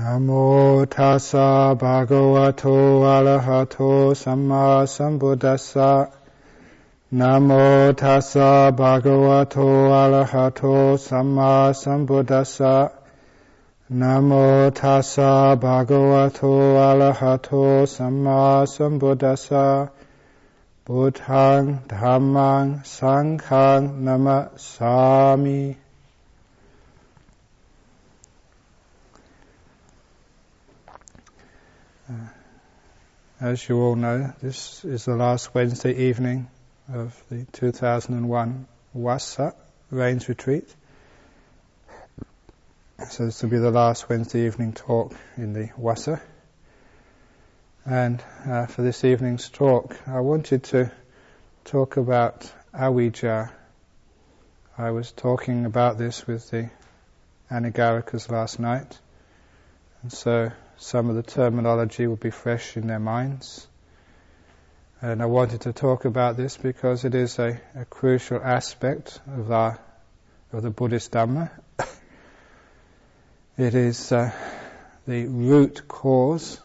Namo tassa bhagavato arahato samma sambuddhassa. Namo tassa bhagavato arahato samma sambuddhassa. Namo tassa bhagavato arahato samma sambuddhassa. Buddhaṃ Dhammaṃ Sanghaṃ Namasami. As you all know, this is the last Wednesday evening of the 2001 Vassa Rains Retreat. So this will be the last Wednesday evening talk in the Vassa. And for this evening's talk, I wanted to talk about Avijja. I was talking about this with the Anagarikas last night, and so some of the terminology will be fresh in their minds. And I wanted to talk about this because it is a crucial aspect of the Buddhist Dhamma. It is the root cause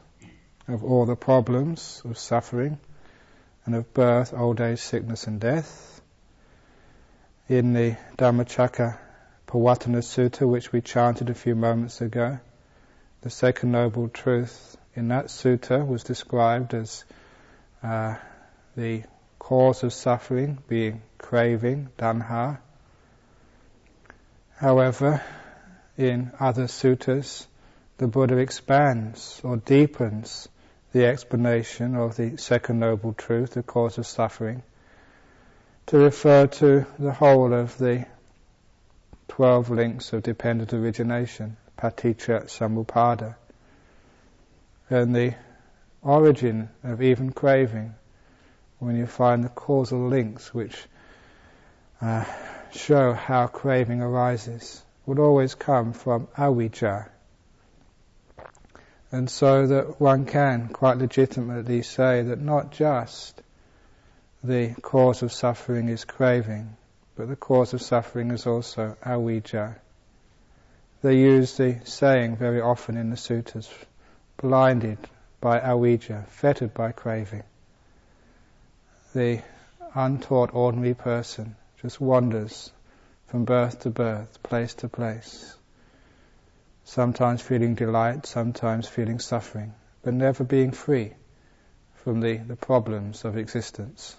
of all the problems of suffering and of birth, old age, sickness and death. In the Dhammacakkappavattana Sutta, which we chanted a few moments ago, the second noble truth in that sutta was described as the cause of suffering being craving, tanha. However, in other suttas, the Buddha expands or deepens the explanation of the second noble truth, the cause of suffering, to refer to the whole of the 12 links of dependent origination, paticca samuppada, and the origin of even craving, when you find the causal links which show how craving arises, would always come from avijja. And so that one can quite legitimately say that not just the cause of suffering is craving, but the cause of suffering is also avijja. They use the saying very often in the suttas, blinded by avijja, fettered by craving. The untaught ordinary person just wanders from birth to birth, place to place, sometimes feeling delight, sometimes feeling suffering, but never being free from the problems of existence.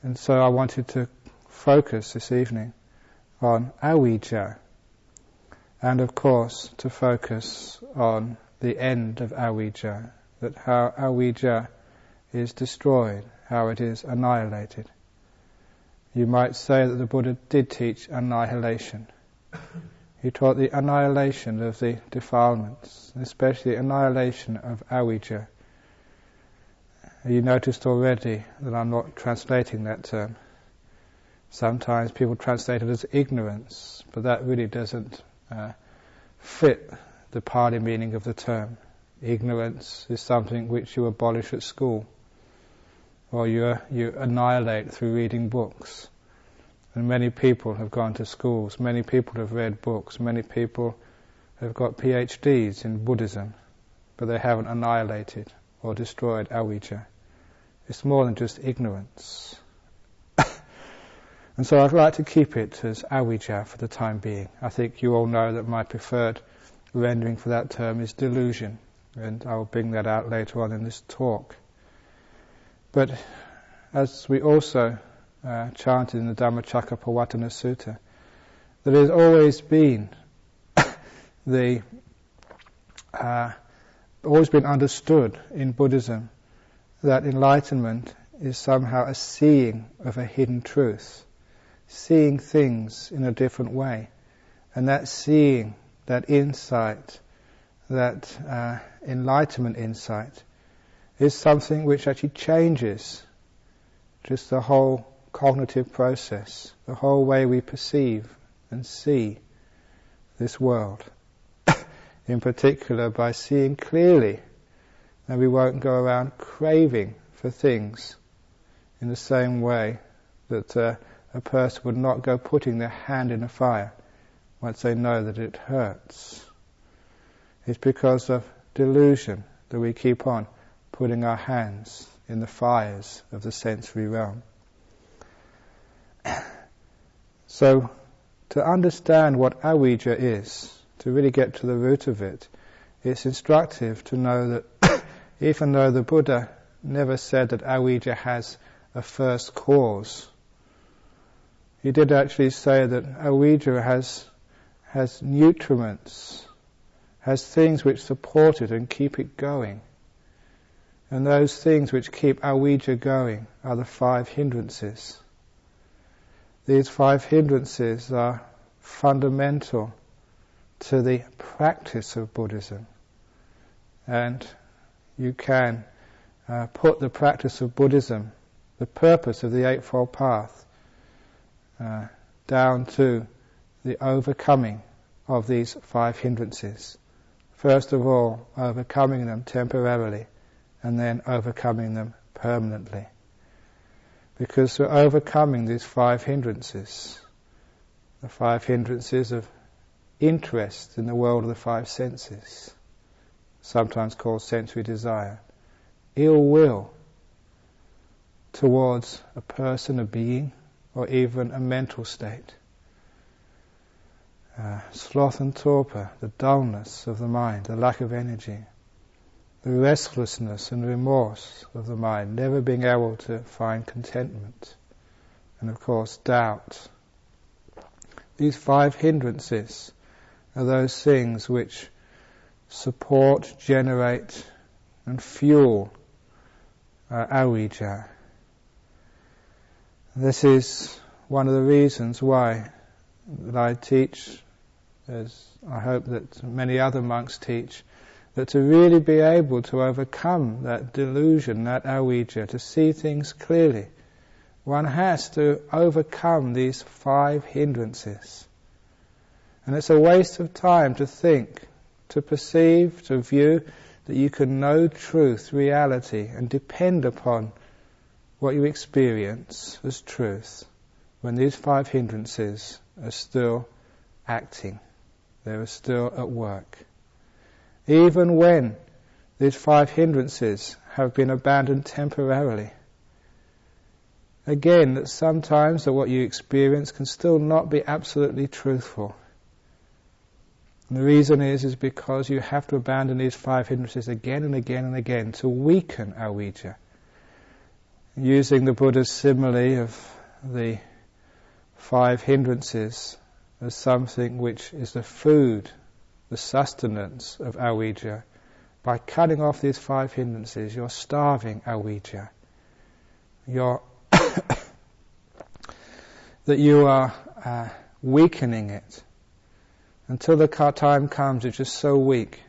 And so I wanted to focus this evening on avijja, and of course to focus on the end of avijja, that how avijja is destroyed, how it is annihilated. You might say that the Buddha did teach annihilation. He taught the annihilation of the defilements, especially the annihilation of avijja. You noticed already that I'm not translating that term. Sometimes people translate it as ignorance, but that really doesn't fit the Pali meaning of the term. Ignorance is something which you abolish at school, or you annihilate through reading books. And many people have gone to schools, many people have read books, many people have got PhDs in Buddhism, but they haven't annihilated or destroyed avijja. It's more than just ignorance. And so I'd like to keep it as avijja for the time being. I think you all know that my preferred rendering for that term is delusion, and I will bring that out later on in this talk. But as we also chanted in the Dhammacakkappavattana Sutta, there has always been always been understood in Buddhism that enlightenment is somehow a seeing of a hidden truth, seeing things in a different way. And that seeing, that insight, that enlightenment insight, is something which actually changes just the whole cognitive process, the whole way we perceive and see this world. In particular, by seeing clearly, and we won't go around craving for things in the same way that a person would not go putting their hand in a fire once they know that it hurts. It's because of delusion that we keep on putting our hands in the fires of the sensory realm. So, to understand what avijja is, to really get to the root of it, it's instructive to know that even though the Buddha never said that avijja has a first cause, he did actually say that avijja has nutriments, has things which support it and keep it going. And those things which keep avijja going are the 5 hindrances. These 5 hindrances are fundamental to the practice of Buddhism. And you can put the practice of Buddhism, the purpose of the Eightfold Path, down to the overcoming of these 5 hindrances. First of all, overcoming them temporarily, and then overcoming them permanently. Because we're overcoming these 5 hindrances, the 5 hindrances of interest in the world of the 5 senses, sometimes called sensory desire, ill will towards a person, a being, or even a mental state, sloth and torpor, the dullness of the mind, the lack of energy, the restlessness and remorse of the mind, never being able to find contentment, and of course doubt. These 5 hindrances are those things which support, generate and fuel avijja. This is one of the reasons why that I teach, as I hope that many other monks teach, that to really be able to overcome that delusion, that avijja, to see things clearly, one has to overcome these 5 hindrances. And it's a waste of time to think, to perceive, to view that you can know truth, reality, and depend upon what you experience as truth when these 5 hindrances are still acting, they are still at work. Even when these 5 hindrances have been abandoned temporarily. Again, that sometimes that what you experience can still not be absolutely truthful. And the reason is because you have to abandon these 5 hindrances again and again and again to weaken avijja. Using the Buddha's simile of the 5 hindrances as something which is the food, the sustenance of avijja. By cutting off these 5 hindrances, you're starving avijja. That you are weakening it until the time comes it's just so weak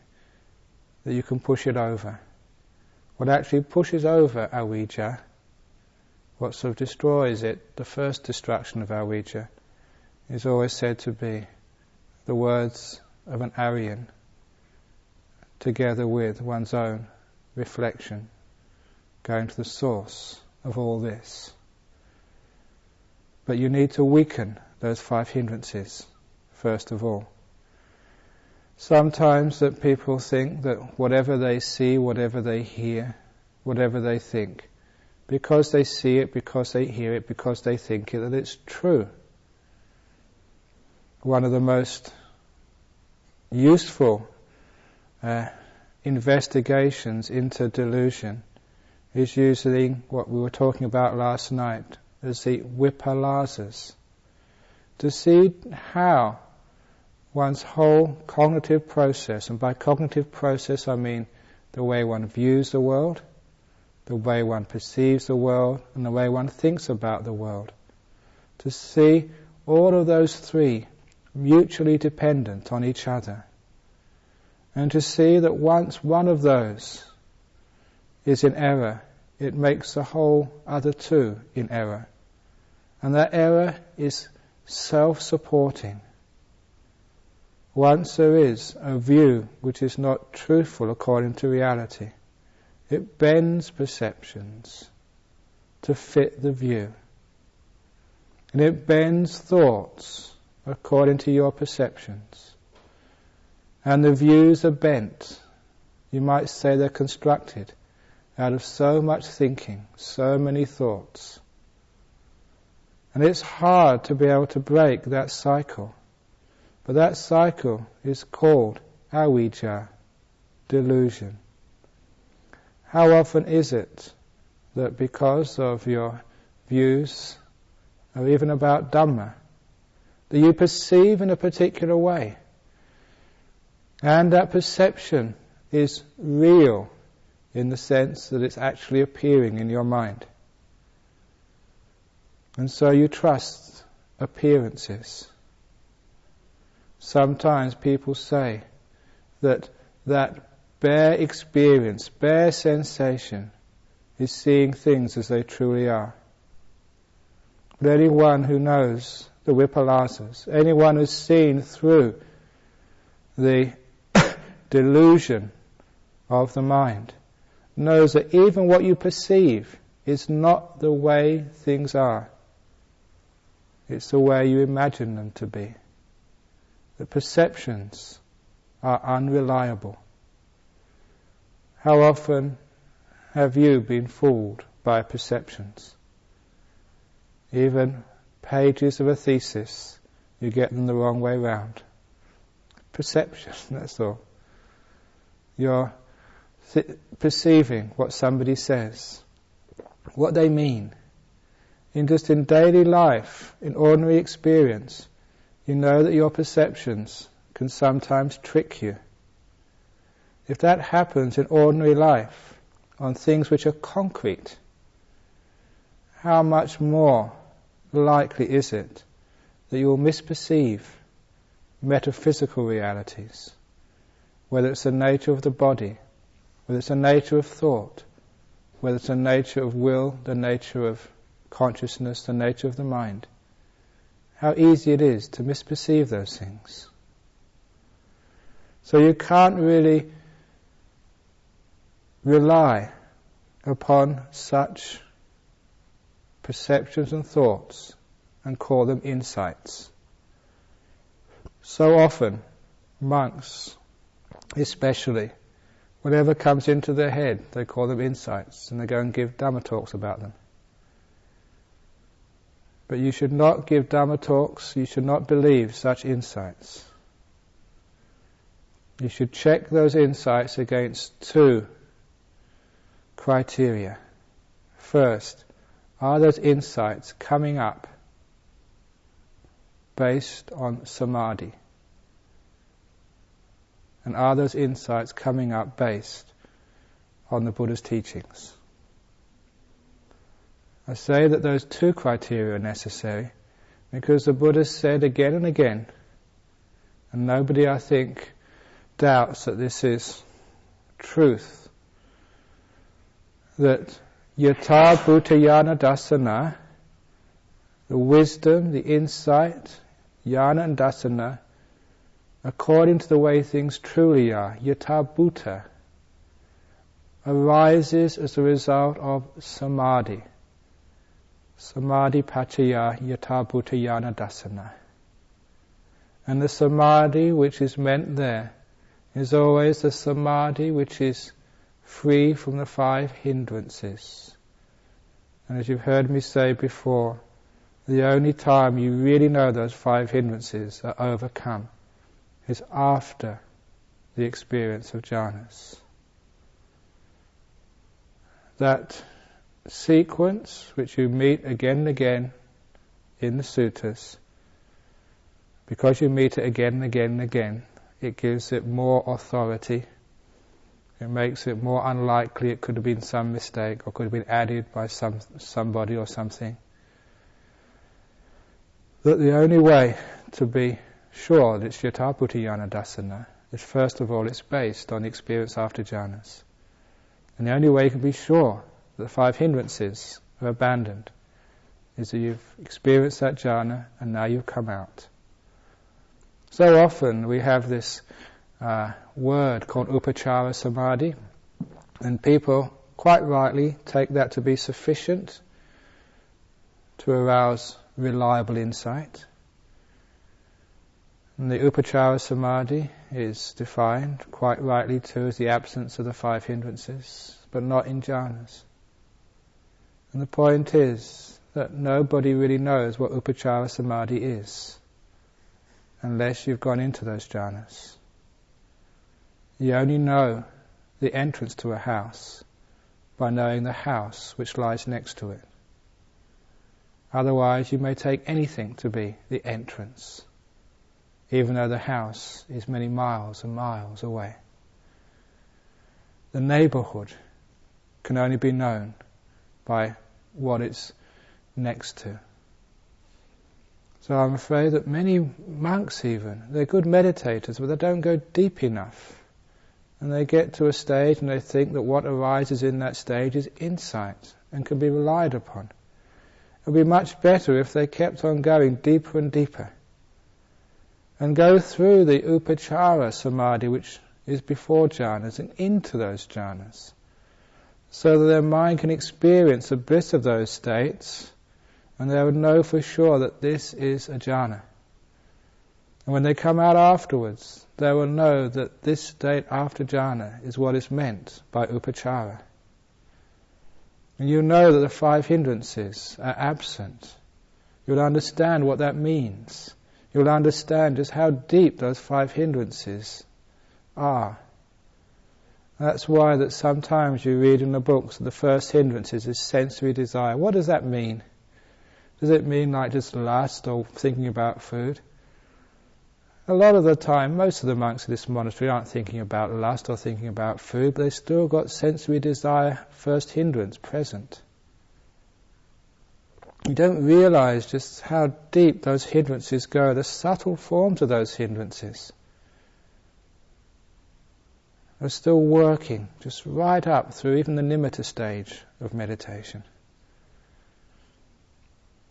that you can push it over. What actually pushes over avijja, what sort of destroys it, the first destruction of avijja, is always said to be the words of an Aryan, together with one's own reflection, going to the source of all this. But you need to weaken those 5 hindrances, first of all. Sometimes that people think that whatever they see, whatever they hear, whatever they think, because they see it, because they hear it, because they think it, that it's true. One of the most useful investigations into delusion is usually what we were talking about last night as the vipalasas, to see how one's whole cognitive process, and by cognitive process I mean the way one views the world, the way one perceives the world, and the way one thinks about the world, to see all of those 3 mutually dependent on each other, and to see that once one of those is in error, it makes the whole other 2 in error. And that error is self-supporting. Once there is a view which is not truthful according to reality, it bends perceptions to fit the view. And it bends thoughts according to your perceptions. And the views are bent. You might say they're constructed out of so much thinking, so many thoughts. And it's hard to be able to break that cycle. But that cycle is called Avijja, delusion. How often is it that because of your views, or even about Dhamma, that you perceive in a particular way, and that perception is real in the sense that it's actually appearing in your mind. And so you trust appearances. Sometimes people say that bare experience, bare sensation is seeing things as they truly are. But anyone who knows the Vipalasas, anyone who's seen through the delusion of the mind, knows that even what you perceive is not the way things are. It's the way you imagine them to be. The perceptions are unreliable. How often have you been fooled by perceptions? Even pages of a thesis, you get them the wrong way round. Perception, that's all. You're perceiving what somebody says, what they mean. In daily life, in ordinary experience, you know that your perceptions can sometimes trick you. If that happens in ordinary life, on things which are concrete, how much more likely is it that you will misperceive metaphysical realities, whether it's the nature of the body, whether it's the nature of thought, whether it's the nature of will, the nature of consciousness, the nature of the mind. How easy it is to misperceive those things. So you can't really rely upon such perceptions and thoughts and call them insights. So often, monks especially, whatever comes into their head, they call them insights, and they go and give Dhamma talks about them. But you should not give Dhamma talks, you should not believe such insights. You should check those insights against two criteria. First, are those insights coming up based on samadhi? And are those insights coming up based on the Buddha's teachings? I say that those two criteria are necessary because the Buddha said again and again, and nobody, I think, doubts that this is truth, that yatha bhutayana dasana, the wisdom, the insight, jnana and dasana, according to the way things truly are, yatha bhuta, arises as a result of samadhi. Samadhi pachaya yatha bhutayana dasana. And the samadhi which is meant there is always the samadhi which is free from the 5 hindrances. And as you've heard me say before, the only time you really know those 5 hindrances are overcome is after the experience of jhanas. That sequence which you meet again and again in the suttas, because you meet it again and again and again, it gives it more authority. It makes it more unlikely it could have been some mistake or could have been added by somebody or something. That the only way to be sure that it's yatha bhutayana dasana is first of all it's based on the experience after jhanas. And the only way you can be sure that the 5 hindrances are abandoned is that you've experienced that jhana and now you've come out. So often we have this word called upachara samadhi, and people quite rightly take that to be sufficient to arouse reliable insight. And the Upachara Samadhi is defined, quite rightly too, as the absence of the 5 hindrances, but not in jhanas. And the point is that nobody really knows what Upachara Samadhi is, unless you've gone into those jhanas. You only know the entrance to a house by knowing the house which lies next to it. Otherwise you may take anything to be the entrance, even though the house is many miles and miles away. The neighbourhood can only be known by what it's next to. So I'm afraid that many monks even, they're good meditators, but they don't go deep enough. And they get to a stage and they think that what arises in that stage is insight and can be relied upon. It would be much better if they kept on going deeper and deeper and go through the Upachara Samadhi, which is before jhanas, and into those jhanas, so that their mind can experience the bliss of those states, and they would know for sure that this is a jhana. And when they come out afterwards, they will know that this state after jhana is what is meant by upachara. And you know that the 5 hindrances are absent. You'll understand what that means. You'll understand just how deep those 5 hindrances are. That's why that sometimes you read in the books that the first hindrance is sensory desire. What does that mean? Does it mean like just lust or thinking about food? A lot of the time, most of the monks in this monastery aren't thinking about lust or thinking about food, but they've still got sensory desire, first hindrance, present. You don't realize just how deep those hindrances go, the subtle forms of those hindrances are still working, just right up through even the nimitta stage of meditation.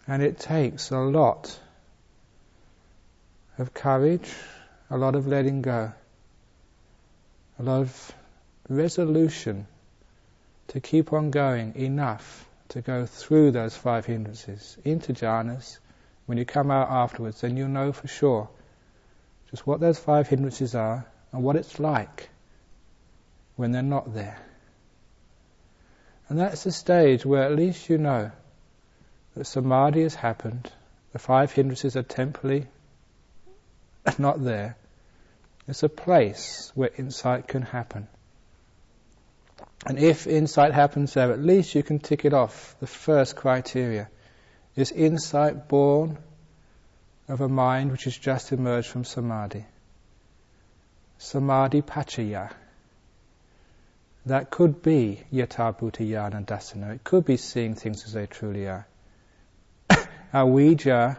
And it takes a lot of courage, a lot of letting go, a lot of resolution to keep on going enough to go through those 5 hindrances into jhanas. When you come out afterwards, then you'll know for sure just what those 5 hindrances are and what it's like when they're not there. And that's the stage where at least you know that samadhi has happened, the 5 hindrances are temporarily not there. It's a place where insight can happen. And if insight happens there, at least you can tick it off. The first criteria is insight born of a mind which has just emerged from samadhi. Samadhi pachaya. That could be yatha bhutayana dasana. It could be seeing things as they truly are. Avijja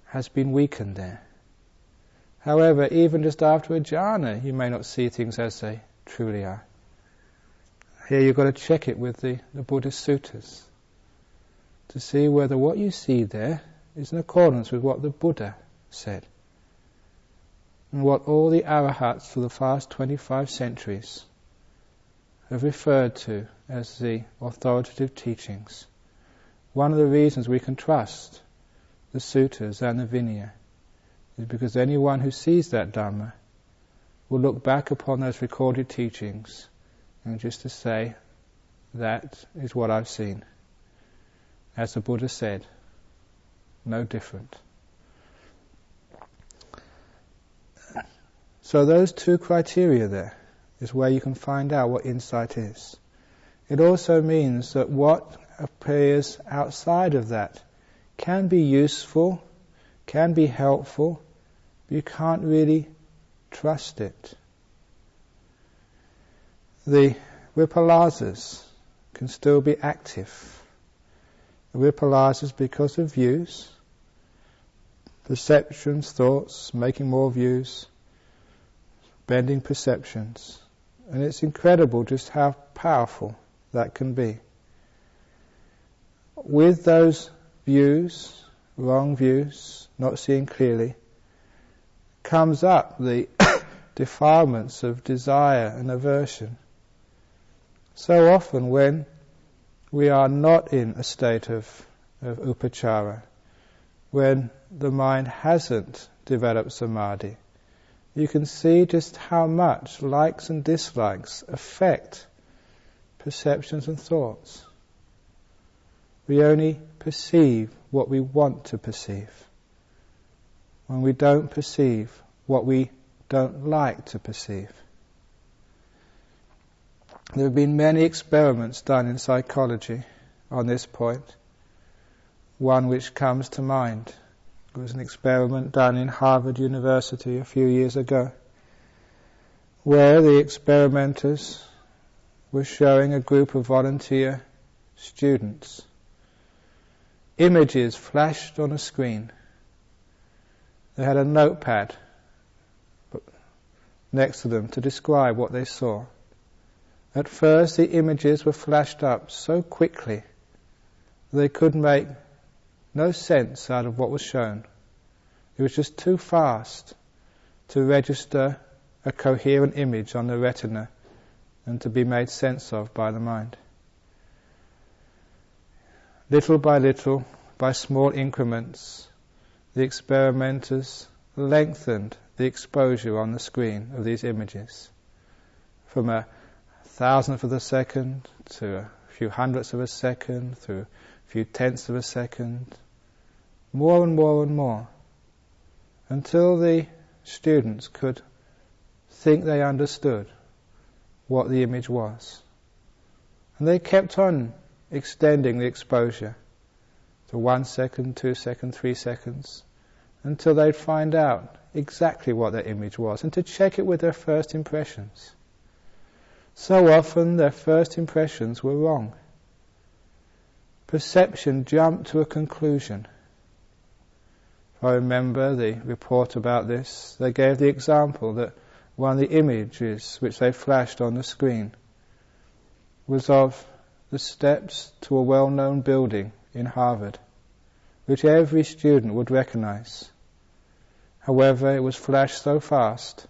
has been weakened there. However, even just after a jhana, you may not see things as they truly are. Here you've got to check it with the Buddhist suttas to see whether what you see there is in accordance with what the Buddha said and what all the arahats for the past 25 centuries have referred to as the authoritative teachings. One of the reasons we can trust the suttas and the Vinaya is because anyone who sees that Dhamma will look back upon those recorded teachings and just to say, that is what I've seen. As the Buddha said, no different. So those 2 criteria there is where you can find out what insight is. It also means that what appears outside of that can be useful, can be helpful, but you can't really trust it. The vipalasas can still be active. The vipalasas, because of views, perceptions, thoughts, making more views, bending perceptions. And it's incredible just how powerful that can be. With those views, wrong views, not seeing clearly, comes up the defilements of desire and aversion. So often when we are not in a state of upachara, when the mind hasn't develop samadhi, you can see just how much likes and dislikes affect perceptions and thoughts. We only perceive what we want to perceive, when we don't perceive what we don't like to perceive. There have been many experiments done in psychology on this point. One which comes to mind was an experiment done in Harvard University a few years ago, where the experimenters were showing a group of volunteer students images flashed on a screen. They had a notepad next to them to describe what they saw. At first the images were flashed up so quickly they could make no sense out of what was shown. It was just too fast to register a coherent image on the retina and to be made sense of by the mind. Little by little, by small increments, the experimenters lengthened the exposure on the screen of these images from a thousandth of a second to a few hundredths of a second, through a few tenths of a second, more and more and more, until the students could think they understood what the image was. And they kept on extending the exposure to 1 second, 2 seconds, 3 seconds, until they'd find out exactly what their image was, and to check it with their first impressions. So often their first impressions were wrong. Perception jumped to a conclusion. If I remember the report about this, they gave the example that one of the images which they flashed on the screen was of the steps to a well-known building in Harvard, which every student would recognize. However, it was flashed so fast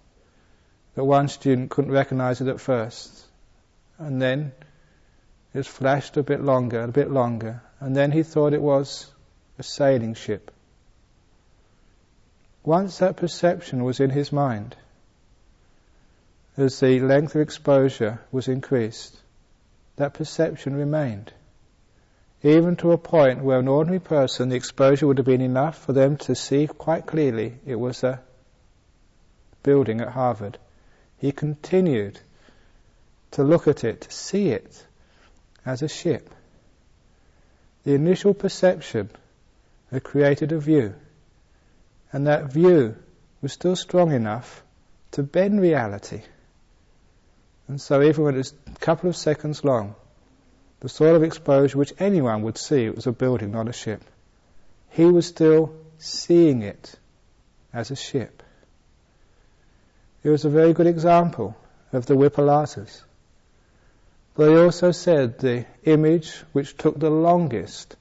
that one student couldn't recognize it at first, and then it was flashed a bit longer, and then he thought it was a sailing ship. Once that perception was in his mind, as the length of exposure was increased, that perception remained. Even to a point where an ordinary person, the exposure would have been enough for them to see quite clearly it was a building at Harvard. He continued to look at it, to see it as a ship. The initial perception had created a view, and that view was still strong enough to bend reality. And so even when it was a couple of seconds long, the sort of exposure which anyone would see, it was a building, not a ship, he was still seeing it as a ship. It was a very good example of the Vipalasas. But he also said the image which took the longest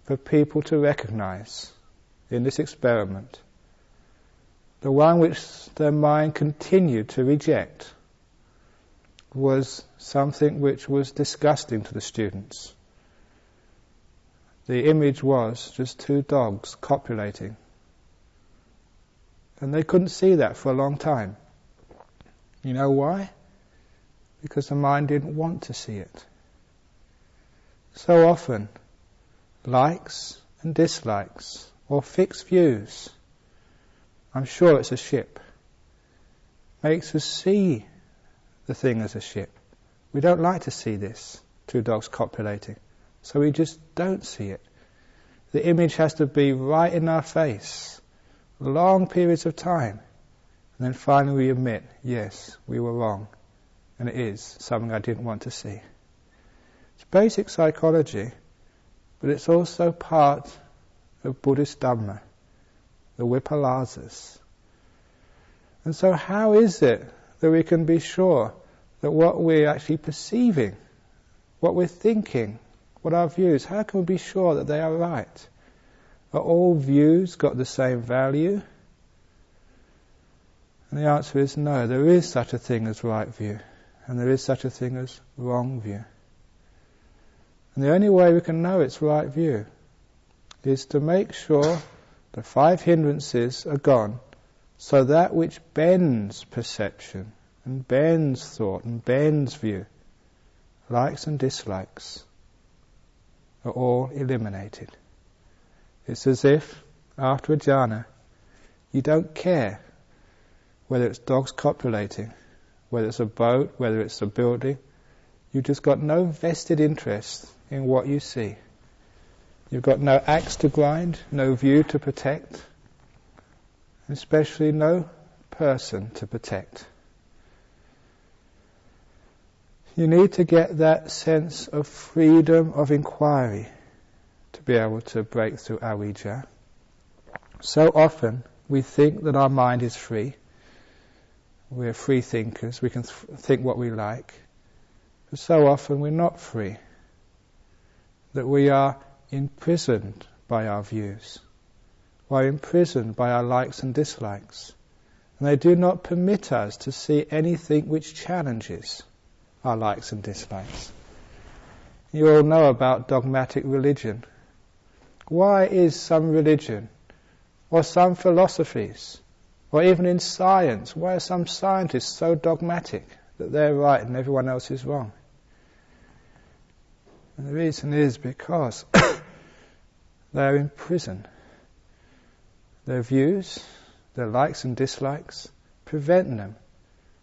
for people to recognize in this experiment, the one which their mind continued to reject, was something which was disgusting to the students. The image was just two dogs copulating. And they couldn't see that for a long time. You know why? Because the mind didn't want to see it. So often, likes and dislikes, or fixed views, I'm sure it's a ship, makes us see the thing as a ship. We don't like to see this, two dogs copulating, so we just don't see it. The image has to be right in our face, long periods of time, and then finally we admit, yes, we were wrong, and it is something I didn't want to see. It's basic psychology, but it's also part of Buddhist Dhamma, the Vipalasas. And so how is it that we can be sure that what we're actually perceiving, what we're thinking, what our views, how can we be sure that they are right? Are all views got the same value? And the answer is no, there is such a thing as right view, and there is such a thing as wrong view. And the only way we can know it's right view is to make sure the 5 hindrances are gone So that which bends perception and bends thought and bends view, likes and dislikes, are all eliminated. It's as if, after a jhana, you don't care whether it's dogs copulating, whether it's a boat, whether it's a building. You've just got no vested interest in what you see. You've got no axe to grind, no view to protect, and especially no person to protect. You need to get that sense of freedom of inquiry to be able to break through avijja. So often we think that our mind is free. We're free thinkers. We can think what we like. But so often we're not free. That we are imprisoned by our views. We're imprisoned by our likes and dislikes. And they do not permit us to see anything which challenges our likes and dislikes. You all know about dogmatic religion. Why is some religion, or some philosophies, or even in science, why are some scientists so dogmatic that they're right and everyone else is wrong? And the reason is because they're in prison. Their views, their likes and dislikes, prevent them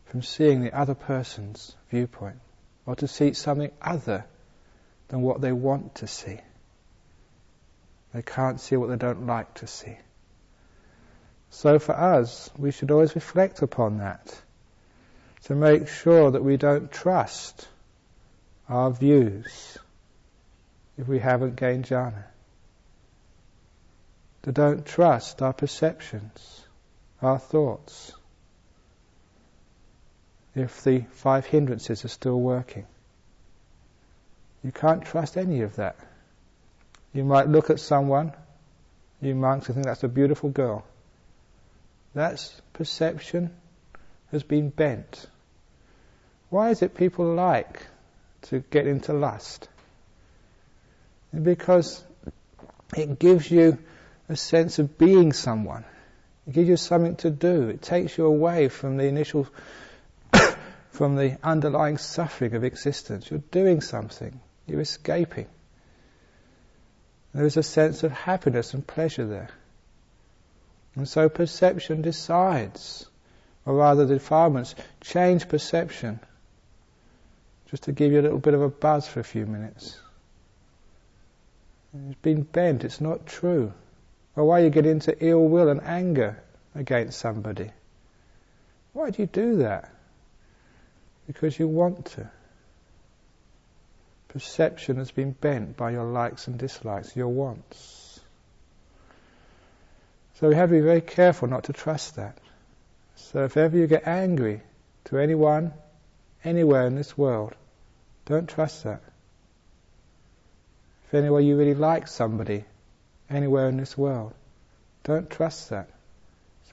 from seeing the other person's viewpoint, or to see something other than what they want to see. They can't see what they don't like to see. So for us, we should always reflect upon that, to make sure that we don't trust our views if we haven't gained jhana. To don't trust our perceptions, our thoughts, if the 5 hindrances are still working. You can't trust any of that. You might look at someone, you monks, and think that's a beautiful girl. That perception has been bent. Why is it people like to get into lust? Because it gives you a sense of being someone. It gives you something to do. It takes you away from the initial from the underlying suffering of existence. You're doing something. You're escaping. There is a sense of happiness and pleasure there. And so perception decides, or rather the defilements change perception, just to give you a little bit of a buzz for a few minutes. It's been bent, it's not true. Or why you get into ill will and anger against somebody. Why do you do that? Because you want to. Perception has been bent by your likes and dislikes, your wants. So we have to be very careful not to trust that. So if ever you get angry to anyone, anywhere in this world, don't trust that. If anywhere you really like somebody, anywhere in this world, don't trust that.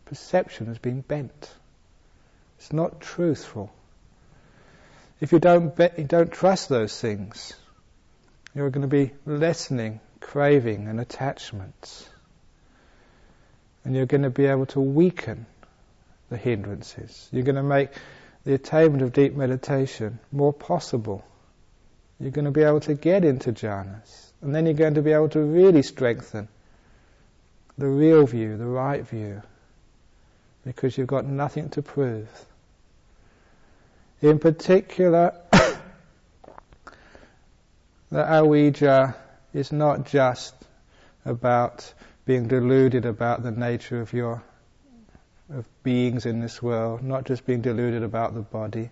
Perception has been bent. It's not truthful. If you don't trust those things, you're going to be lessening craving and attachments. And you're going to be able to weaken the hindrances. You're going to make the attainment of deep meditation more possible. You're going to be able to get into jhanas. And then you're going to be able to really strengthen the real view, the right view, because you've got nothing to prove. In particular, the avijja is not just about being deluded about the nature of beings in this world, not just being deluded about the body.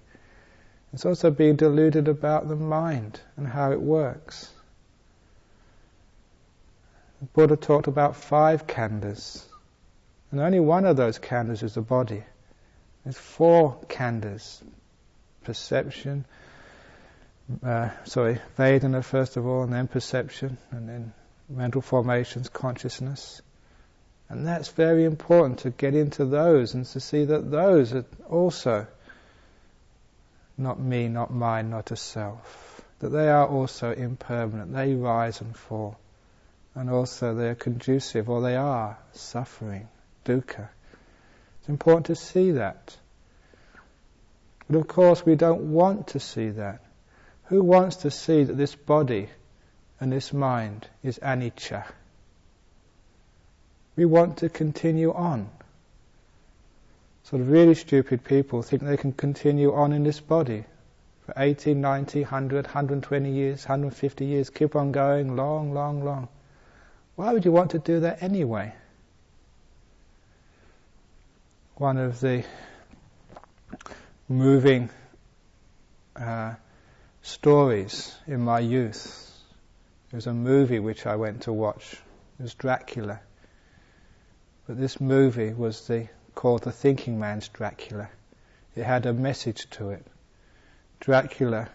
It's also being deluded about the mind and how it works. The Buddha talked about 5 khandhas, and only one of those khandhas is the body. There's 4 khandhas. Perception, Vedana first of all, and then perception, and then mental formations, consciousness. And that's very important to get into those and to see that those are also not me, not mine, not a self. That they are also impermanent, they rise and fall. And also they are conducive, or they are suffering, dukkha. It's important to see that. But of course we don't want to see that. Who wants to see that this body and this mind is anicca? We want to continue on. Sort of really stupid people think they can continue on in this body for 80, 90, 100, 120 years, 150 years, keep on going long, long, long. Why would you want to do that anyway? One of the moving stories in my youth, it was a movie which I went to watch. It was Dracula. But this movie was called The Thinking Man's Dracula. It had a message to it. Dracula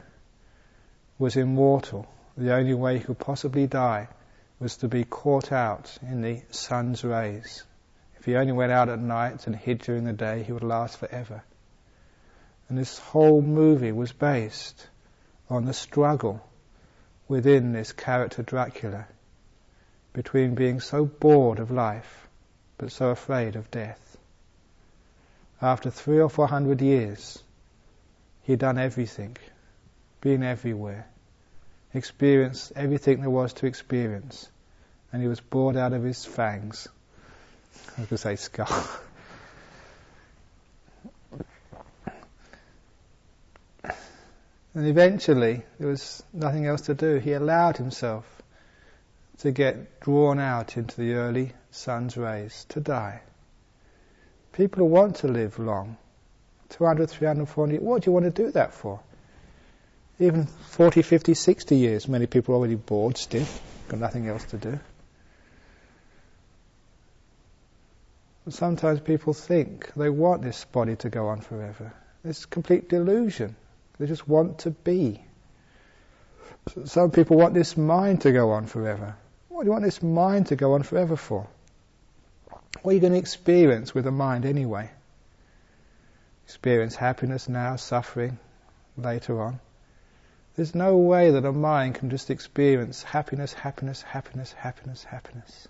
was immortal. The only way he could possibly die was to be caught out in the sun's rays. If he only went out at night and hid during the day, he would last forever. And this whole movie was based on the struggle within this character Dracula between being so bored of life but so afraid of death. After 300 or 400 years, he'd done everything, been everywhere, experienced everything there was to experience, and he was bored out of his fangs. I was going to say skull. And eventually, there was nothing else to do. He allowed himself to get drawn out into the early sun's rays, to die. People who want to live long, 200, 300, 400, what do you want to do that for? Even 40, 50, 60 years, many people are already bored, stiff, got nothing else to do. But sometimes people think they want this body to go on forever. It's complete delusion. They just want to be. Some people want this mind to go on forever. What do you want this mind to go on forever for? What are you going to experience with the mind anyway? Experience happiness now, suffering later on. There's no way that a mind can just experience happiness, happiness, happiness, happiness, happiness.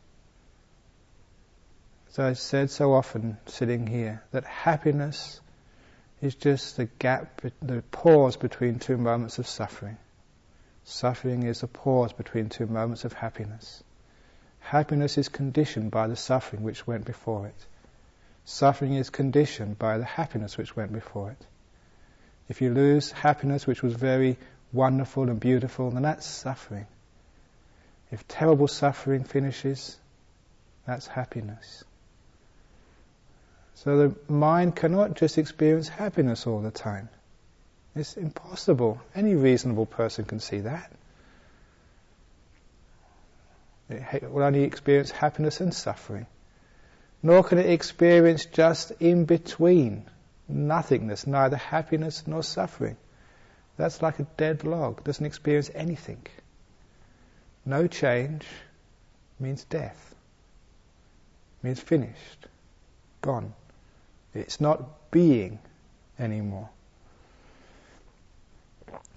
As I said so often sitting here, that happiness is just the gap, the pause between two moments of suffering. Suffering is a pause between two moments of happiness. Happiness is conditioned by the suffering which went before it. Suffering is conditioned by the happiness which went before it. If you lose happiness which was very wonderful and beautiful, then that's suffering. If terrible suffering finishes, that's happiness. So the mind cannot just experience happiness all the time. It's impossible. Any reasonable person can see that. It will only experience happiness and suffering. Nor can it experience just in between, nothingness, neither happiness nor suffering. That's like a dead log, doesn't experience anything. No change means death, means finished, gone. It's not being anymore.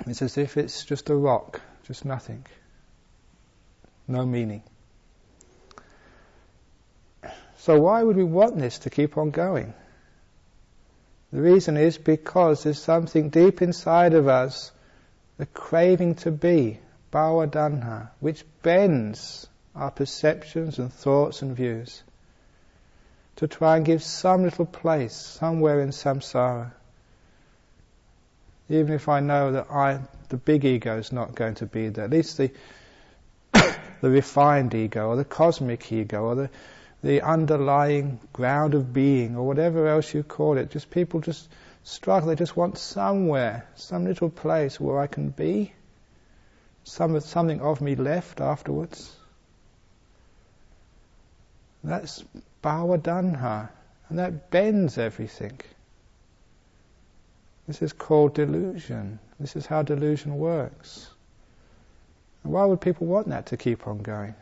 It's as if it's just a rock, just nothing. No meaning. So why would we want this to keep on going? The reason is because there's something deep inside of us, the craving to be, bhava danha, which bends our perceptions and thoughts and views to try and give some little place somewhere in samsara. Even if I know that the big ego is not going to be there, at least the refined ego or the cosmic ego or the underlying ground of being or whatever else you call it, just people just struggle, they just want somewhere, some little place where I can be, something of me left afterwards. That's bhava danha, and that bends everything. This is called delusion. This is how delusion works. And why would people want that to keep on going?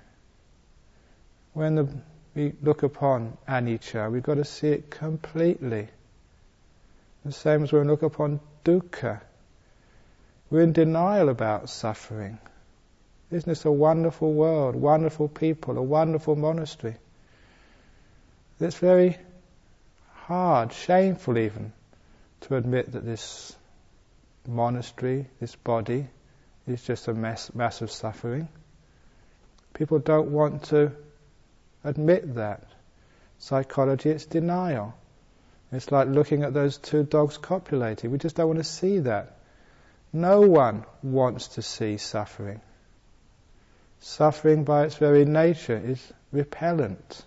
When we look upon anicca, we've got to see it completely. The same as when we look upon dukkha. We're in denial about suffering. Isn't this a wonderful world, wonderful people, a wonderful monastery? It's very hard, shameful even, to admit that this monastery, this body, is just a mass of suffering. People don't want to admit that. Psychology, it's denial. It's like looking at those two dogs copulating. We just don't want to see that. No one wants to see suffering. Suffering by its very nature is repellent.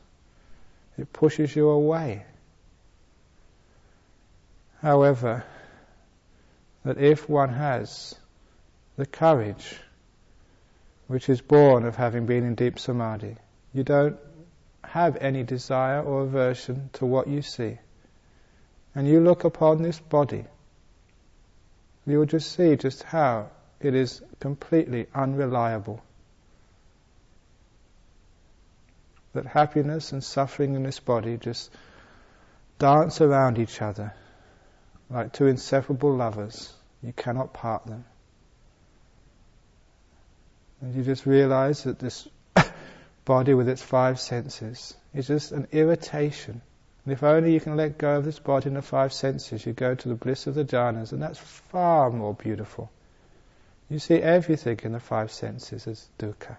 It pushes you away. However, that if one has the courage, which is born of having been in deep samadhi, you don't have any desire or aversion to what you see, and you look upon this body, you will just see just how it is completely unreliable. That happiness and suffering in this body just dance around each other like two inseparable lovers. You cannot part them. And you just realize that this body with its five senses is just an irritation. And if only you can let go of this body and the five senses, you go to the bliss of the jhanas, and that's far more beautiful. You see everything in the five senses as dukkha.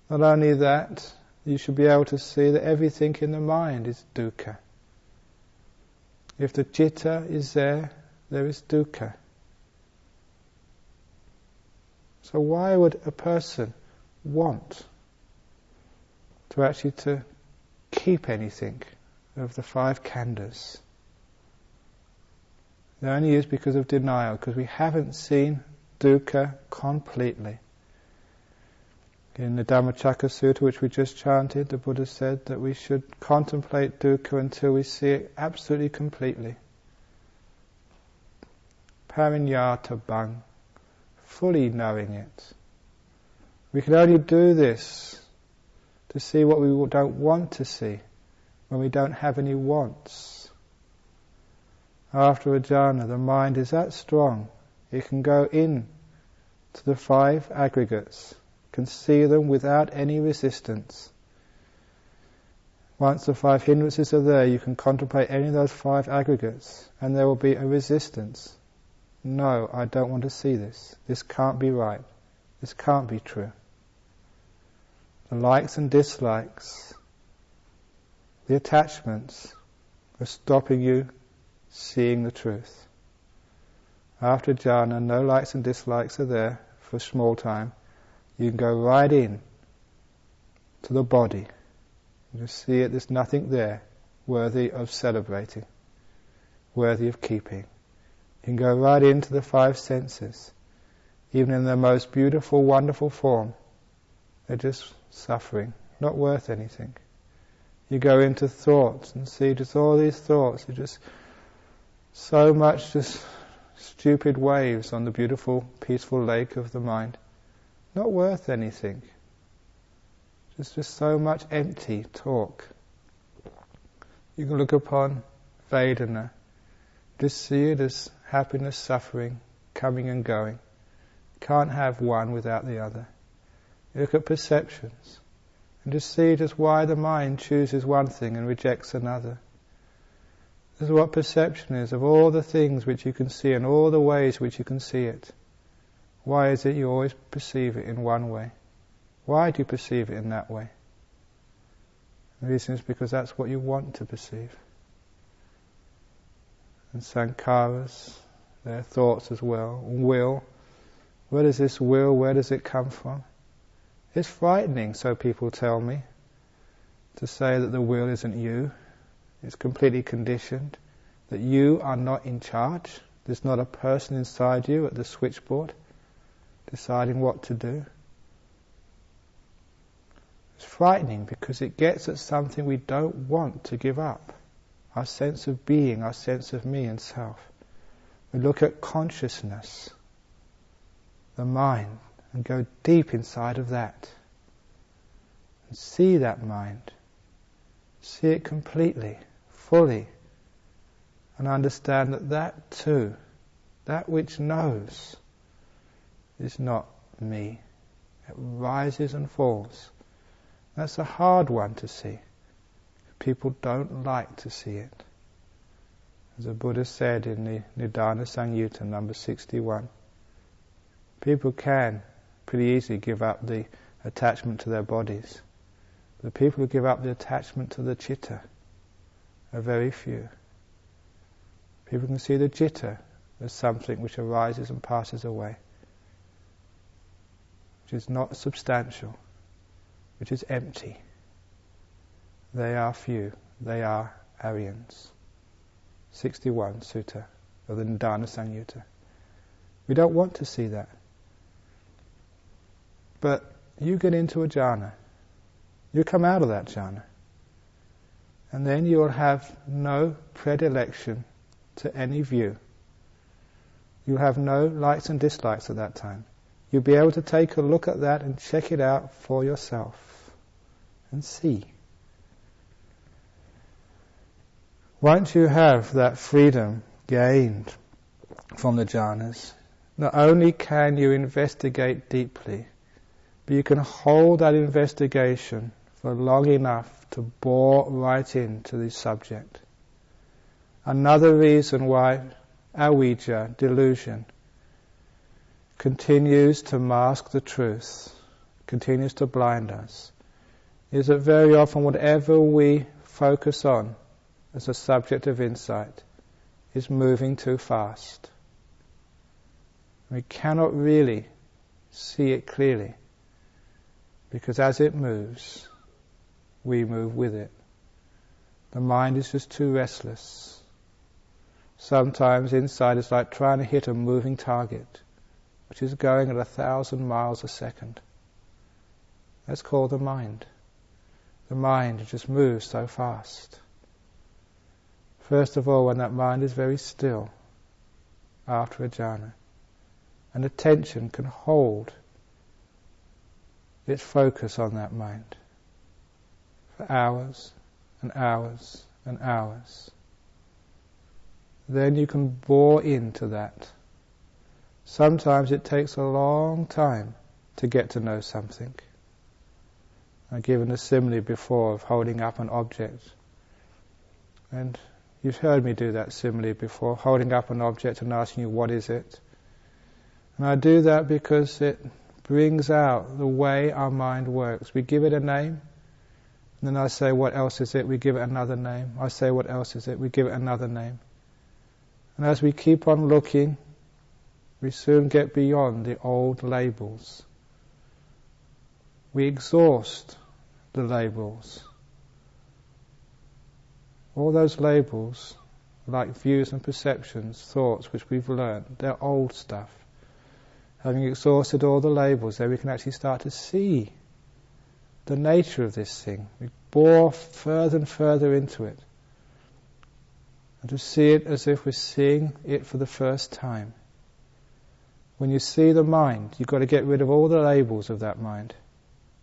Not only that, you should be able to see that everything in the mind is dukkha. If the citta is there is dukkha. So why would a person want to actually to keep anything of the five khandhas? It only is because of denial, because we haven't seen dukkha completely. In the Dhammacakka Sutta, which we just chanted, the Buddha said that we should contemplate dukkha until we see it absolutely completely. Parinyata bhang, fully knowing it. We can only do this to see what we don't want to see, when we don't have any wants. After a jhana, the mind is that strong, it can go in to the five aggregates, can see them without any resistance. Once the five hindrances are there, you can contemplate any of those five aggregates, and there will be a resistance. No, I don't want to see this. This can't be right. This can't be true. The likes and dislikes, the attachments, are stopping you seeing the truth. After jhana, no likes and dislikes are there for a small time. You can go right in to the body. You just see it, there's nothing there worthy of celebrating, worthy of keeping. You can go right into the five senses. Even in their most beautiful, wonderful form, they're just suffering, not worth anything. You go into thoughts and see just all these thoughts are just so much just stupid waves on the beautiful, peaceful lake of the mind. Not worth anything. Just so much empty talk. You can look upon Vedana, just see it as happiness, suffering, coming and going. Can't have one without the other. You look at perceptions and just see just why the mind chooses one thing and rejects another. This is what perception is, of all the things which you can see and all the ways which you can see it. Why is it you always perceive it in one way? Why do you perceive it in that way? The reason is because that's what you want to perceive. And sankharas, their thoughts as well, will. Where does this will, where does it come from? It's frightening, so people tell me, to say that the will isn't you. It's completely conditioned, that you are not in charge. There's not a person inside you at the switchboard deciding what to do. It's frightening because it gets at something we don't want to give up. Our sense of being, our sense of me and self. We look at consciousness, the mind, and go deep inside of that. And see that mind. See it completely, fully. And understand that that too, that which knows, is not me. It rises and falls. That's a hard one to see. people don't like to see it. As the Buddha said in the Nidana Samyutta, number 61, people can pretty easily give up the attachment to their bodies. The people who give up the attachment to the citta are very few. People can see the citta as something which arises and passes away, which is not substantial, which is empty. They are few. They are Aryans. 61 Sutta of the Nidana Samyutta. We don't want to see that. But you get into a jhana. You come out of that jhana. And then you'll have no predilection to any view. You'll have no likes and dislikes at that time. You'll be able to take a look at that and check it out for yourself and see. Once you have that freedom gained from the jhanas, not only can you investigate deeply, but you can hold that investigation for long enough to bore right into the subject. Another reason why Avijja, delusion, continues to mask the truth, continues to blind us, is that very often whatever we focus on as a subject of insight is moving too fast. We cannot really see it clearly, because as it moves, we move with it. The mind is just too restless. Sometimes insight is like trying to hit a moving target, which is going at 1,000 miles a second. That's called the mind. The mind just moves so fast. First of all, when that mind is very still, after a jhana, and attention can hold its focus on that mind for hours and hours and hours. Then you can bore into that. Sometimes it takes a long time to get to know something. I've given a simile before of holding up an object. And you've heard me do that simile before, holding up an object and asking you, what is it? And I do that because it brings out the way our mind works. We give it a name, and then I say, what else is it? We give it another name. I say, what else is it? We give it another name. And as we keep on looking, we soon get beyond the old labels. We exhaust the labels. All those labels, like views and perceptions, thoughts which we've learned, they're old stuff. Having exhausted all the labels, then we can actually start to see the nature of this thing. We bore further and further into it. And to see it as if we're seeing it for the first time. When you see the mind, you've got to get rid of all the labels of that mind.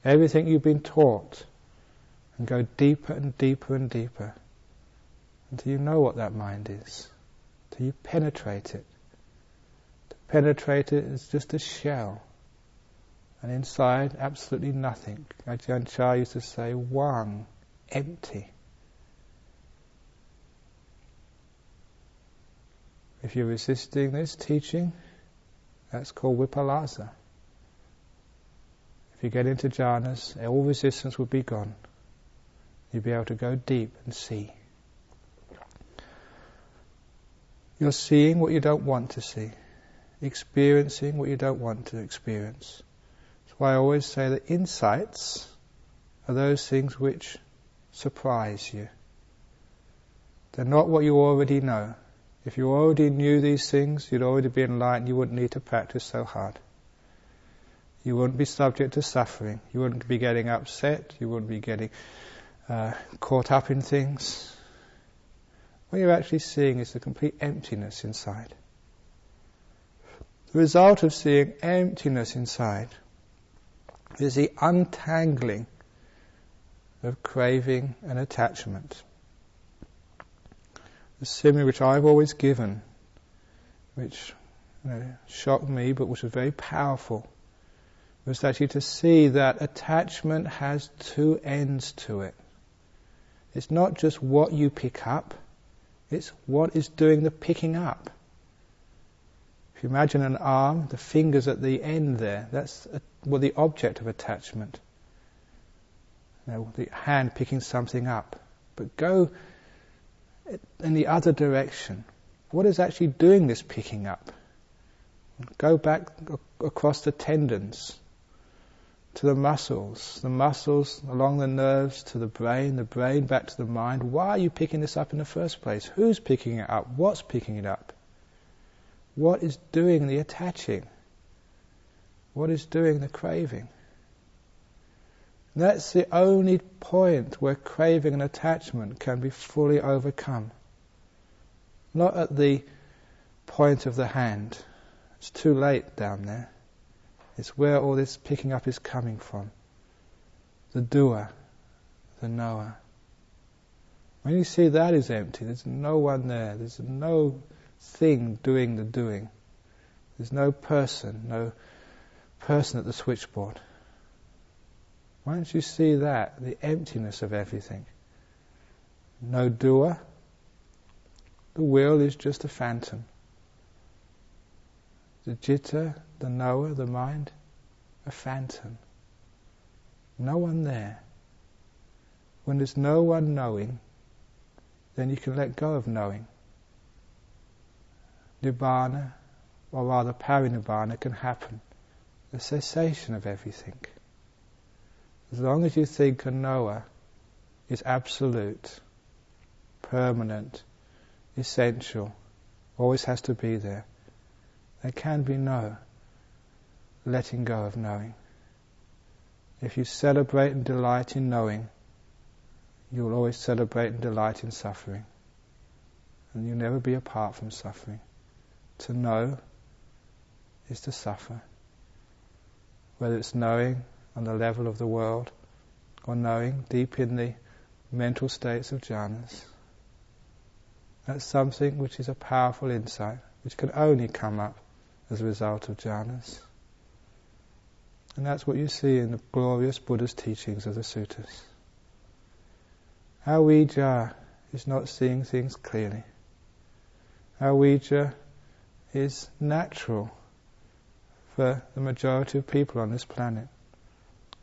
Everything you've been taught, and go deeper and deeper and deeper until you know what that mind is, till you penetrate it. To penetrate it is just a shell, and inside absolutely nothing. Ajahn Chah used to say, Wang, empty. If you're resisting this teaching, that's called vipallasa. If you get into jhanas, all resistance will be gone. You'll be able to go deep and see. You're seeing what you don't want to see, experiencing what you don't want to experience. That's why I always say that insights are those things which surprise you. They're not what you already know. If you already knew these things, you'd already be enlightened, you wouldn't need to practice so hard. You wouldn't be subject to suffering. You wouldn't be getting upset. You wouldn't be getting caught up in things. What you're actually seeing is the complete emptiness inside. The result of seeing emptiness inside is the untangling of craving and attachment. The simile which I've always given, which shocked me but which was very powerful, was actually to see that attachment has two ends to it. It's not just what you pick up, it's what is doing the picking up. If you imagine an arm, the fingers at the end there, that's the object of attachment. The hand picking something up. But go in the other direction. What is actually doing this picking up? Go back across the tendons to the muscles along the nerves to the brain back to the mind. Why are you picking this up in the first place? Who's picking it up? What's picking it up? What is doing the attaching? What is doing the craving? That's the only point where craving and attachment can be fully overcome. Not at the point of the hand. It's too late down there. It's where all this picking up is coming from. The doer, the knower. When you see that is empty, there's no one there, there's no thing doing the doing. There's no person at the switchboard. Once you see that, the emptiness of everything, no doer, the will is just a phantom. The citta, the knower, the mind, a phantom. No one there. When there's no one knowing, then you can let go of knowing. Nibbana, or rather parinibbana, can happen. The cessation of everything. As long as you think a knower is absolute, permanent, essential, always has to be there, there can be no letting go of knowing. If you celebrate and delight in knowing, you will always celebrate and delight in suffering. And you'll never be apart from suffering. To know is to suffer. Whether it's knowing on the level of the world, or knowing deep in the mental states of jhanas. That's something which is a powerful insight, which can only come up as a result of jhanas. And that's what you see in the glorious Buddha's teachings of the suttas. Avijja is not seeing things clearly. Avijja is natural for the majority of people on this planet.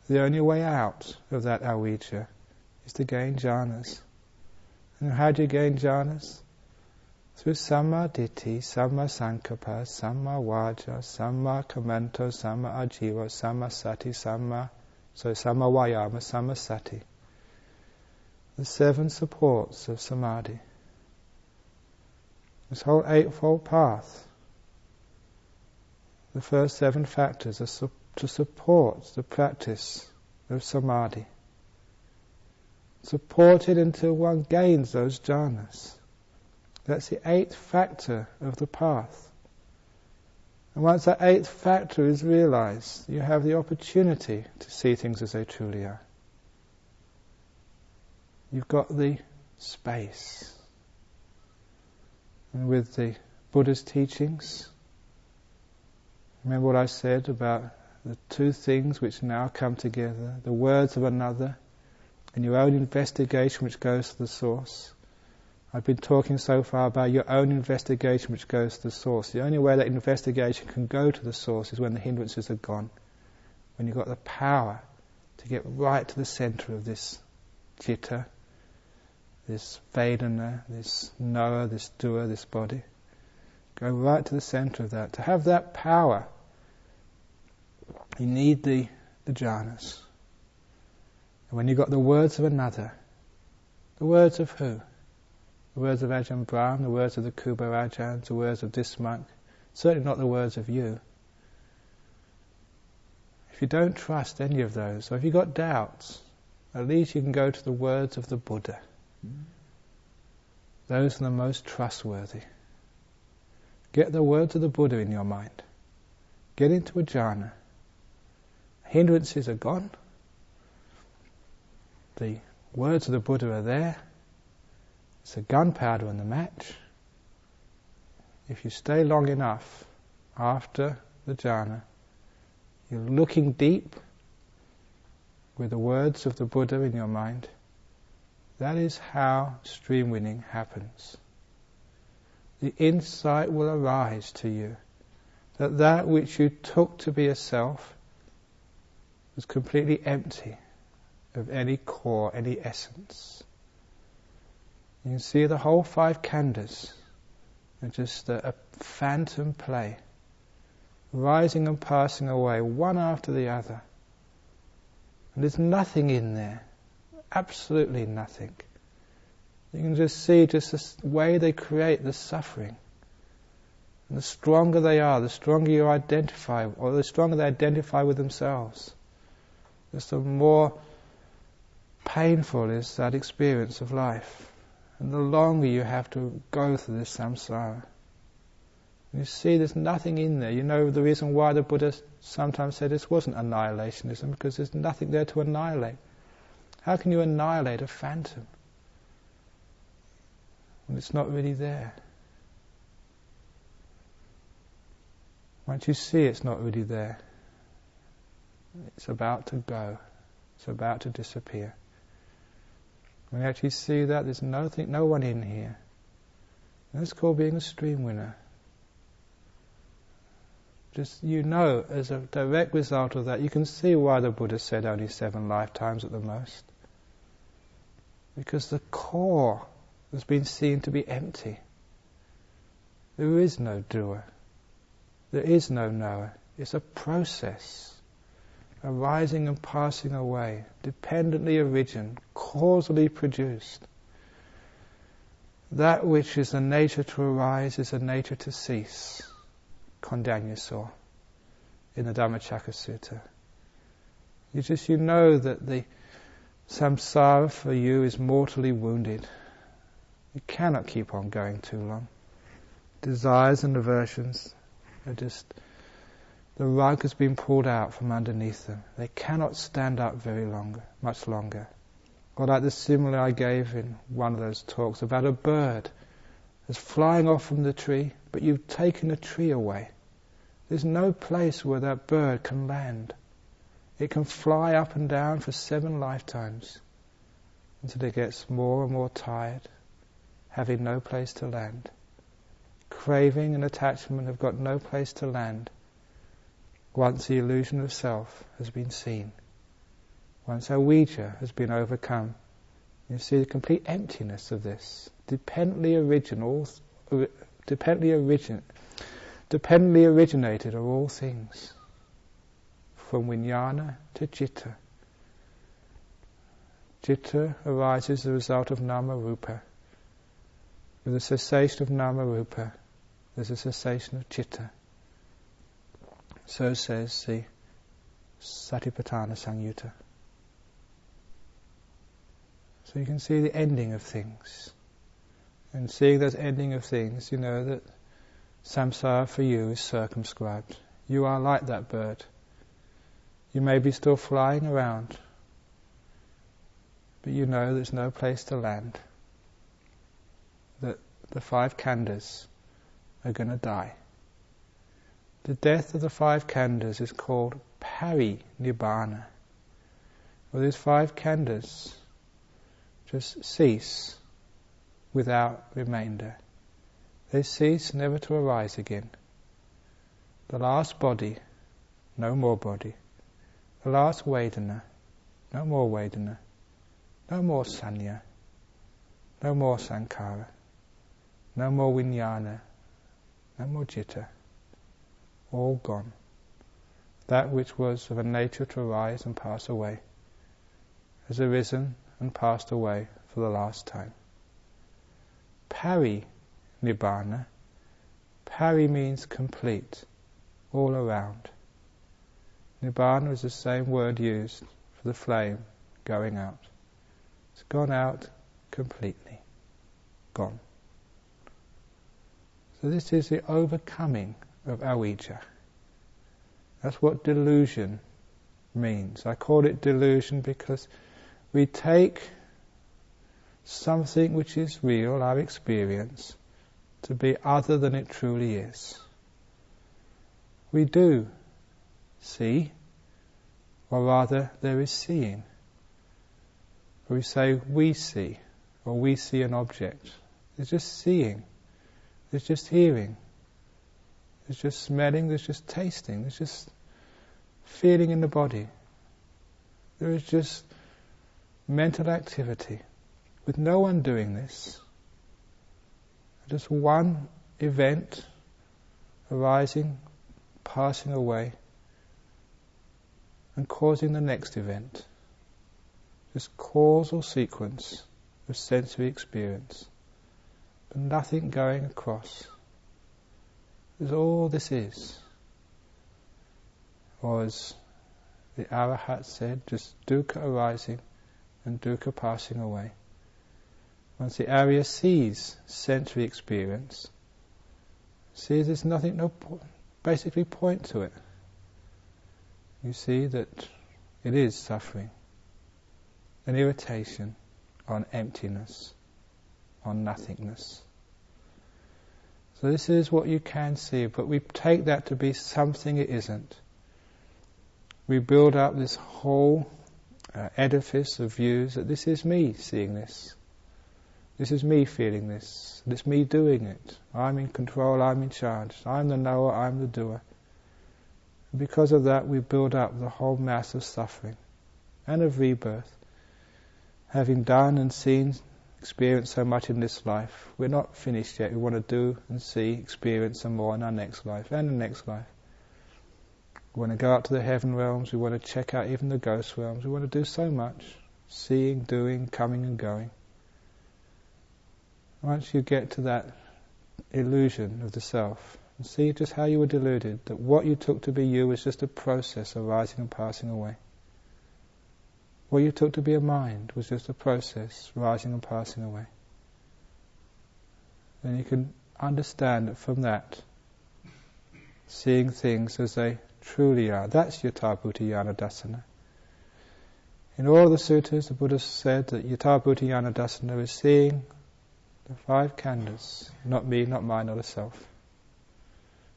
The only way out of that avijja is to gain jhanas. And how do you gain jhanas? Through samma ditthi, samma sankappa, samma vaja, samma kammanto, samma ajiva, samma sati, samma vayama, samma sati. The 7 supports of samadhi. This whole 8-fold path. The first 7 factors are to support the practice of samadhi. Support it until one gains those jhanas. That's the 8th factor of the path. And once that 8th factor is realized, you have the opportunity to see things as they truly are. You've got the space. And with the Buddha's teachings, remember what I said about the 2 things which now come together, the words of another and your own investigation which goes to the source. I've been talking so far about your own investigation which goes to the source. The only way that investigation can go to the source is when the hindrances are gone. When you've got the power to get right to the centre of this citta, this vedana, this knower, this doer, this body. Go right to the centre of that. To have that power, you need the jhanas. And when you've got the words of another, the words of who? The words of Ajahn Brahm, the words of the Kubo Ajahns, the words of this monk, certainly not the words of you. If you don't trust any of those, or if you've got doubts, at least you can go to the words of the Buddha. Those are the most trustworthy. Get the words of the Buddha in your mind. Get into a jhana. Hindrances are gone. The words of the Buddha are there. It's a gunpowder in the match. If you stay long enough after the jhana, you're looking deep with the words of the Buddha in your mind, That is how stream winning happens. The insight will arise to you that that which you took to be a self was completely empty of any core, any essence. You can see the whole 5 khandhas are just a phantom play, rising and passing away, one after the other. And there's nothing in there, absolutely nothing. You can just see just the way they create the suffering. And the stronger they are, the stronger you identify, or the stronger they identify with themselves, just the more painful is that experience of life. And the longer you have to go through this samsara. You see there's nothing in there. You know the reason why the Buddha sometimes said this wasn't annihilationism, because there's nothing there to annihilate. How can you annihilate a phantom when it's not really there? Once you see it's not really there, it's about to go. It's about to disappear. When you actually see that, there's no one in here. And that's called being a stream winner. Just, as a direct result of that, you can see why the Buddha said only 7 lifetimes at the most. Because the core has been seen to be empty. There is no doer. There is no knower. It's a process, arising and passing away, dependently origin, causally produced. That which is a nature to arise is a nature to cease, Kondanya saw in the Dhammacakka Sutta. You know that the samsara for you is mortally wounded. You cannot keep on going too long. Desires and aversions are just, the rug has been pulled out from underneath them. They cannot stand up much longer. Or like the simile I gave in one of those talks about a bird that's flying off from the tree, but you've taken the tree away. There's no place where that bird can land. It can fly up and down for 7 lifetimes until it gets more and more tired, having no place to land. Craving and attachment have got no place to land once the illusion of self has been seen. Once Avijja has been overcome, you see the complete emptiness of this. Dependently originated are all things, from vijnana to citta. Citta arises as a result of nama rupa. With the cessation of nama rupa, there's a cessation of citta. So says the Satipatthana Samyutta. So you can see the ending of things. And seeing that ending of things, you know that samsara for you is circumscribed. You are like that bird. You may be still flying around, but you know there's no place to land. That the 5 khandhas are going to die. The death of the 5 khandhas is called pari-nibbana. Well, these 5 khandhas just cease without remainder. They cease never to arise again. The last body, no more body. The last vedana, no more vedana. No more sanya, no more sankhara, no more vijnana, no more citta. All gone. That which was of a nature to arise and pass away has arisen and passed away for the last time. Pari-nibbana. Pari means complete, all around. Nibbana is the same word used for the flame going out. It's gone out completely. Gone. So this is the overcoming of avijja. That's what delusion means. I call it delusion because we take something which is real, our experience, to be other than it truly is. We do see, or rather there is seeing. We say we see, or we see an object. There's just seeing, there's just hearing, there's just smelling, there's just tasting, there's just feeling in the body. There is just mental activity with no one doing this. Just one event arising, passing away, and causing the next event. Just causal sequence of sensory experience, but nothing going across. That's all this is. Or as the Arahat said, just dukkha arising and dukkha passing away. Once the Arya sees sensory experience, sees there's nothing, no basically point to it. You see that it is suffering, an irritation on emptiness, on nothingness. So this is what you can see, but we take that to be something it isn't. We build up this whole edifice of views that this is me seeing this. This is me feeling this. It's me doing it. I'm in control, I'm in charge. I'm the knower, I'm the doer. And because of that, we build up the whole mass of suffering and of rebirth. Having done and seen, experienced so much in this life, we're not finished yet. We want to do and see, experience some more in our next life and the next life. We want to go up to the heaven realms, we want to check out even the ghost realms, we want to do so much. Seeing, doing, coming and going. Once you get to that illusion of the self, and see just how you were deluded, that what you took to be you was just a process arising and passing away. What you took to be a mind was just a process rising and passing away. Then you can understand that from that, seeing things as they truly are. That's Yatha Bodhinyana Dassana. In all the suttas, the Buddha said that Yatha Bodhinyana Dassana is seeing the five khandhas, not me, not mine, not a self.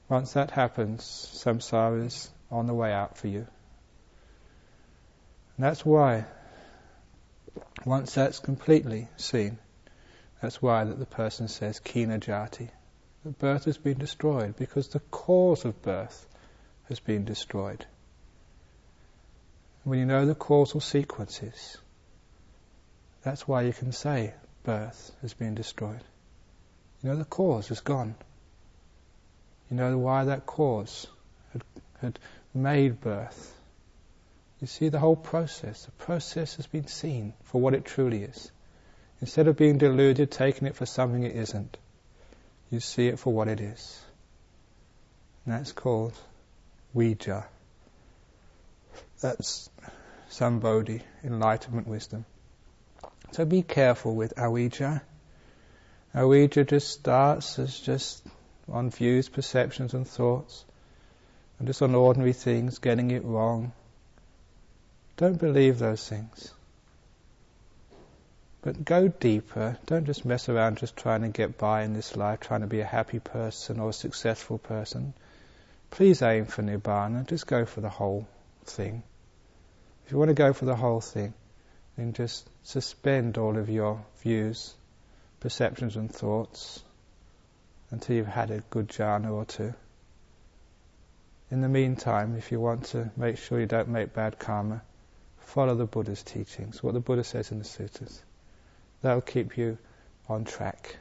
Once that happens, samsara is on the way out for you. And that's why, once that's completely seen, that's why that the person says kina jati. That birth has been destroyed, because the cause of birth has been destroyed. When you know the causal sequences, that's why you can say birth has been destroyed. You know the cause is gone. You know why that cause had made birth. You see the whole process. The process has been seen for what it truly is. Instead of being deluded, taking it for something it isn't, you see it for what it is. And that's called Avijja. That's Sambodhi, enlightenment wisdom. So be careful with Avijja. Avijja just starts as just on views, perceptions and thoughts, and just on ordinary things, getting it wrong. Don't believe those things. But go deeper. Don't just mess around just trying to get by in this life, trying to be a happy person or a successful person. Please aim for Nibbana. Just go for the whole thing. If you want to go for the whole thing, then just suspend all of your views, perceptions and thoughts until you've had a good jhana or two. In the meantime, if you want to make sure you don't make bad karma, follow the Buddha's teachings, what the Buddha says in the suttas. That will keep you on track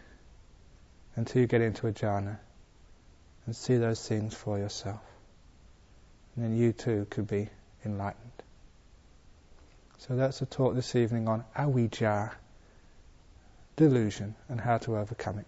until you get into a jhana and see those things for yourself. And then you too could be enlightened. So that's a talk this evening on Avijja, delusion, and how to overcome it.